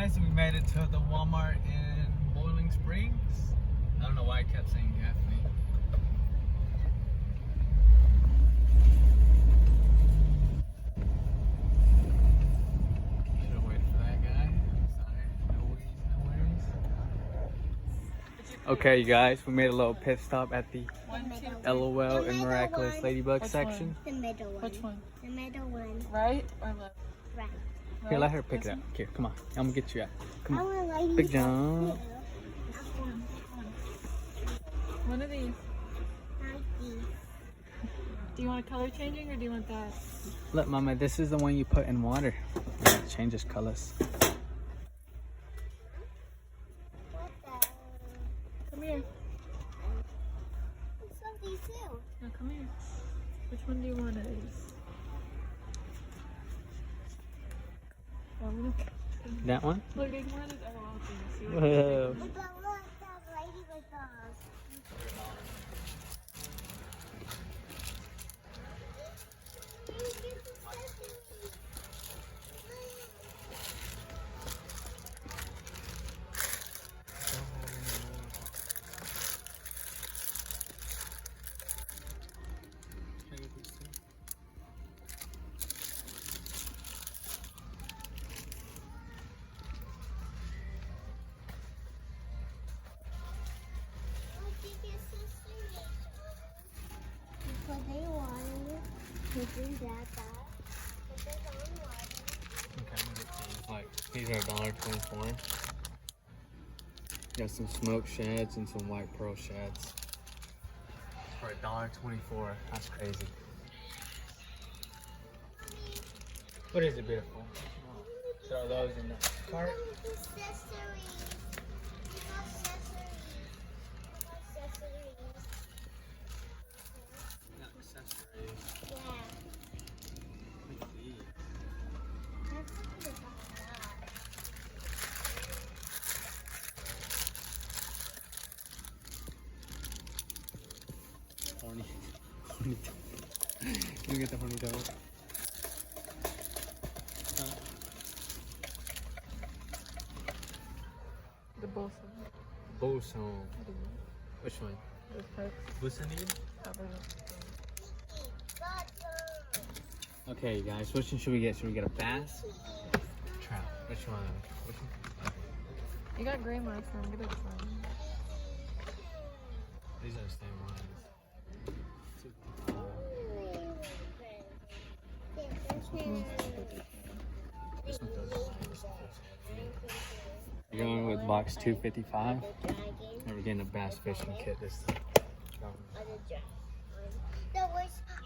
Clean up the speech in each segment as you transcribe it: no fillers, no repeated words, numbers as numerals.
guys, we made it to the Walmart in Boiling Springs. I don't know why I kept saying Gaffney. Should have waited for that guy. Sorry, no worries. Okay, you guys, we made a little pit stop at the LOL and Miraculous Ladybug section. The middle one. Which one? The middle one. Right or left? Right. Here, let her pick it up. Here, come on. I'm gonna get you out. Come I on. want lady. Big jump. One of these. Nike. Do you want color changing or do you want that? Look, Mama, this is the one you put in water. And it changes colors. What the? Come here. It's of these too. No, come here. Which one do you want of these? That one? Look, there's one of those LOL things. See what Whoa. But look, that ladybug dolls. Because they wanted to do that. But they don't want it. Okay, I'm gonna get these. Like, these are $1.24. Got some smoked shads and some white pearl shads. For $1.24. That's crazy. What is it, beautiful? Throw those in the cart. Accessories. Yeah. That's something about that. Horny. You get the horny dog. The both Boson. Which one? Those parts. Busanid? Cover it. Okay, guys, which one should we get? Should we get a bass? Trout. Which one? Which one? You got gray marks on. Get this one. These are the same ones. This one feels nice. You're going with box 255, and we're getting a bass fishing kit this time.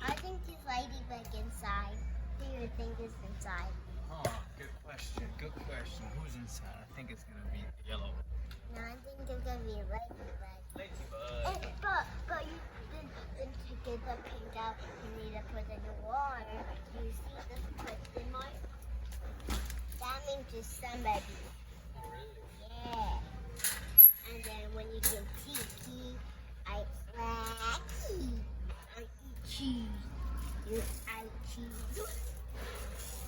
I think there's ladybug inside. Do you think it's inside? Oh, good question. Good question. Who's inside? I think it's gonna be yellow. No, I think it's gonna be a ladybug. Ladybug. But you then to get the pink out, you need to put it in the water. You see the question mark? That means it's somebody. Yeah. And then when you get tiki, I eat cheese. You I cheese.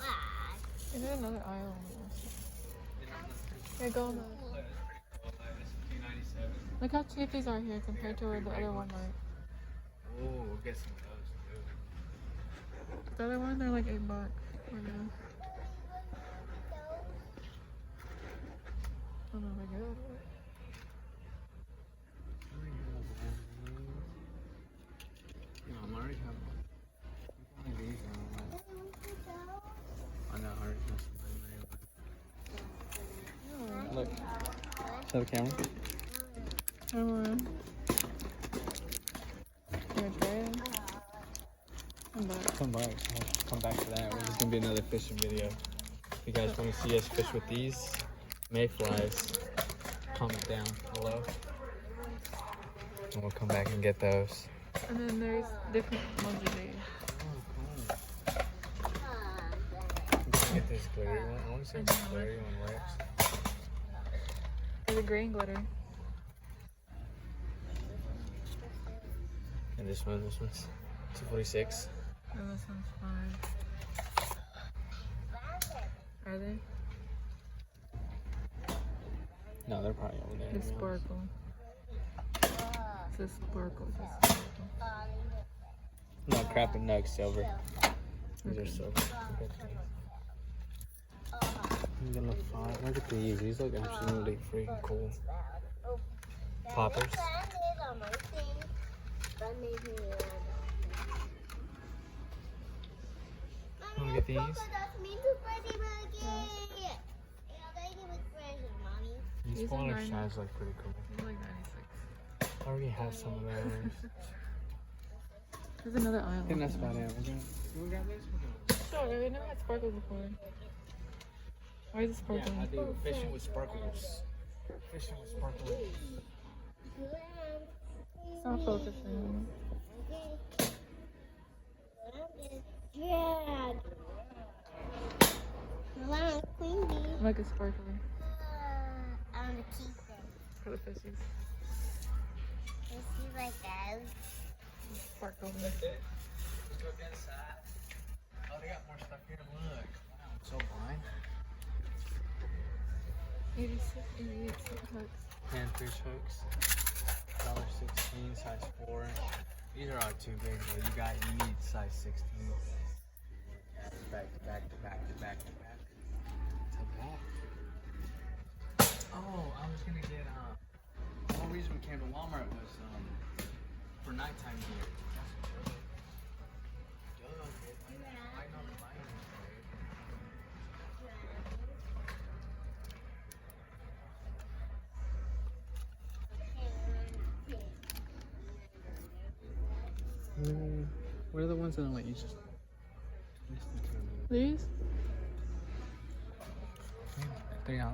Ah. Is there another aisle on this? Yeah, go on the. Look how cheap these are here compared to where the other one are. Oh, we'll get some of those too. The other one, they're like $8 right now. I don't know if I get it. No, I'm already having one. These are I know, I already have some. Look. Show the camera. Come on. You okay? Come back. Come back to that. We're just gonna be another fishing video. If you guys want to see us fish with these mayflies, comment down below. And we'll come back and get those. And then there's different ones of these. Get this glittery one. I want to see if this glittery one works. There's a green glitter. And this one's 246. And this one's 5. Are they? No, they're probably over there. It's to be honest. sparkle. It says sparkle. No, crap and nugs, silver. These are silver. I'm gonna find. Look at these. These look absolutely freaking cool. Poppers. Wanna get these? These smaller are size look pretty cool. These are like 96. I already have some of those. There's another aisle. I think that's about it. You wanna grab this? Sure, we never had sparkles before. Why is it sparkling? Yeah, I do fishing with sparkles. Fishing with sparkles. It's not focusing. Like it's sparkling. I want to keep it. For the fishies. Is he like that? Sparkling. That's it. Let's go get inside. Oh, they got more stuff here. Look. Wow, I'm so blind. 86, 88 hooks. Panfish hooks. $1.16, size 4. These are all too big. Though. You need size 16. Back to back to back to back to back to back. Oh, I was gonna get the whole reason we came to Walmart was for nighttime gear. What are the ones that don't let you just listen to them? These? $3 now?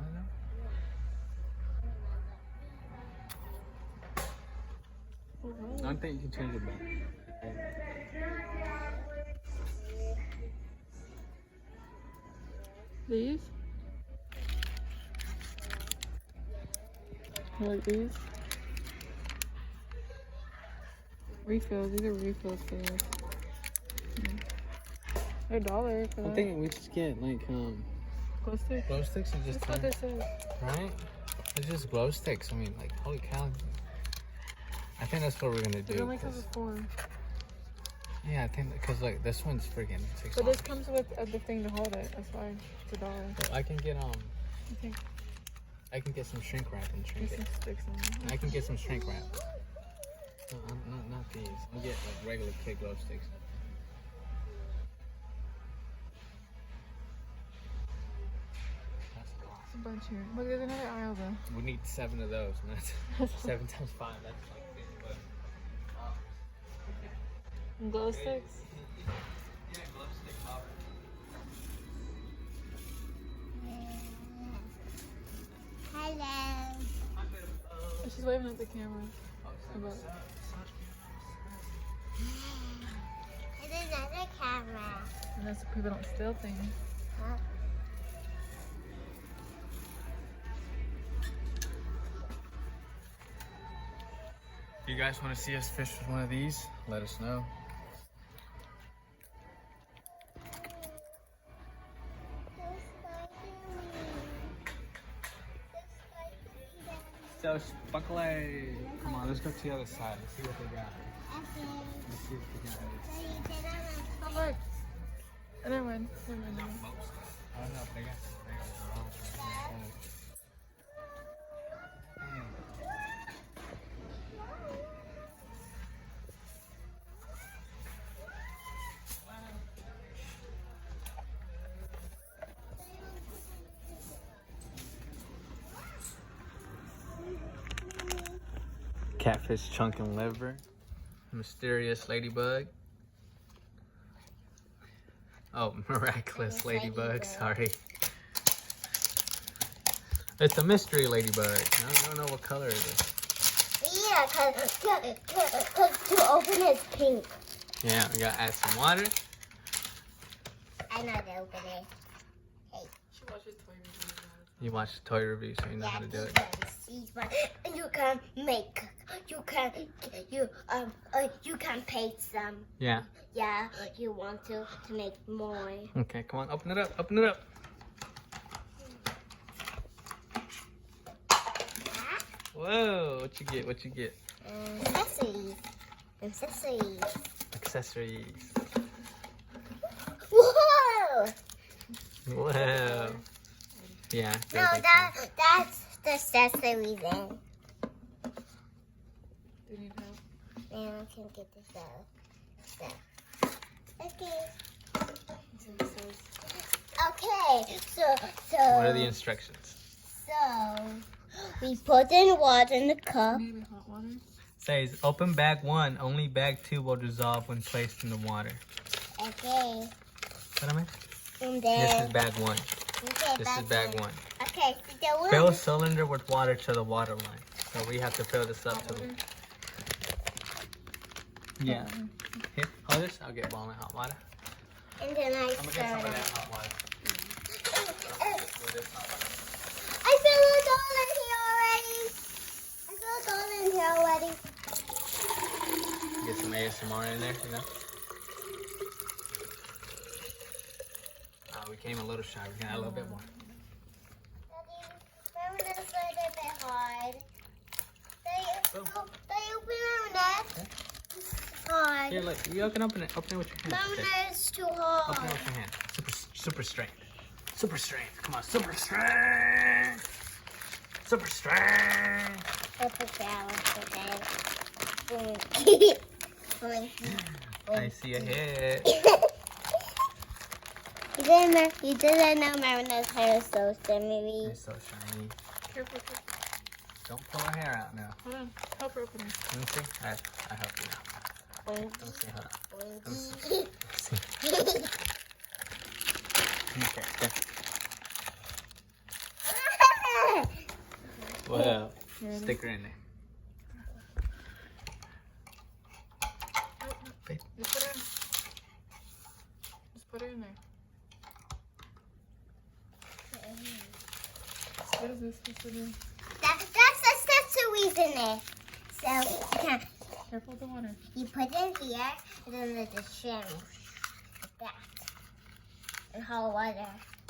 I don't think you can change it back. These? You like these? Refills. These are refills for this. They're $1 for I'm that. thinking we just get like Glow sticks? glow sticks and just That's what turn, this is. right? It's just glow sticks. I mean, like, holy cow. I think that's what we're gonna It do. only comes 'Cause- with 4. yeah, I think because like this one's freaking $6. But this comes with the thing to hold it. That's why it's $1. I can get I think I can get some shrink wrap and shrink there's it. some sticks in I can get some shrink wrap. No, not these. I'll get like regular kid glow sticks. That's a lot. There's a bunch here. Look, there's another aisle though. We need 7 of those, and that's 7 times 5. That's like $50. And glow sticks. Yeah, glow stick popper. Hello. She's waving at the camera. About There's another camera. and that's so people don't steal things. Huh? If you guys want to see us fish with one of these, let us know. So, Buckley. Come on, let's go to the other side. Let's see what they got. Let's see what they got. Oh look. Oh, never mind. Never mind. Never mind. I don't know if they got catfish chunk and liver. Mysterious ladybug. Oh, miraculous ladybug. Sorry. It's a mystery ladybug. I don't know what color it is. Yeah, cause to open it's pink. Yeah, we gotta add some water. I know to open it. She watches toy reviews. You watch the toy review, so you know how to do it. And you can make, you can paste them. Yeah. Yeah, you want to make more. Okay, come on, open it up, open it up. Whoa, what you get? What you get? Accessories. Accessories. Accessories. Whoa! Wow. Yeah. No, that's the accessories in. Do you need help? Now I can get this out. Okay. Okay, so What are the instructions? so we put in water in the cup. Maybe hot water? Says open bag 1. Only bag 2 will dissolve when placed in the water. Okay. Espérame. And This then is bag 1. okay, This is bag 1. Okay, so the one. Fill cylinder with water to the water line. So we have to fill this up Hot to the. water? Yeah. Here, hold this. I'll get boiling hot water. And then I I'm gonna get some stir of it. that hot water. With this hot water. I feel it all in here already. I feel it all in here already. Get some ASMR in there, you know. We came a little shy. We can add a little bit more. Daddy, remember this a little bit hard. They open that. It's hard. Here, look. You can open it. Open it with your hand. Remember Okay. it's too Open hard. it with your hand. Super strength. Super strength. Come on, super strength. Super strength. I see a hit. You didn't know Marina's hair is so shimmery. It's so shiny. Careful. Don't pull her hair out now. Hold on. Help her open it. Let me see. I help you now. Let me see. Hold on. Let me see. Okay. Wow. Stick her in there. Babe. Just put it in. Just put it in there. What is this? What's it in? That's accessories in there. So Careful with the water. you put it in here, and then there's a shim like that. And hot water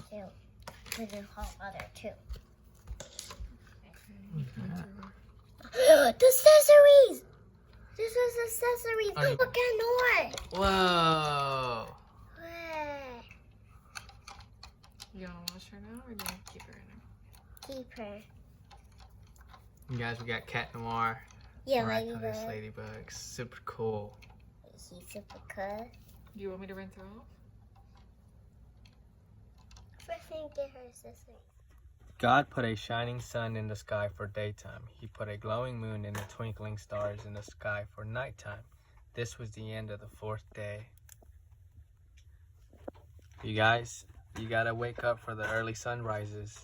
too. Put in hot water too. The accessories. This is accessories. Are you- Look at more. Whoa. You want to wash her now or do you want to keep her in there? Keep her. You guys, we got Cat Noir. Yeah, Miraculous ladybug. ladybugs. Super cool. She's super cool. Do you want me to rinse her off? First thing, get her accessories. God put a shining sun in the sky for daytime. He put a glowing moon and the twinkling stars in the sky for nighttime. This was the end of the 4th day. You guys, you gotta wake up for the early sunrises.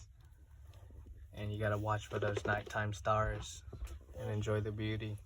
And you gotta watch for those nighttime stars and enjoy the beauty.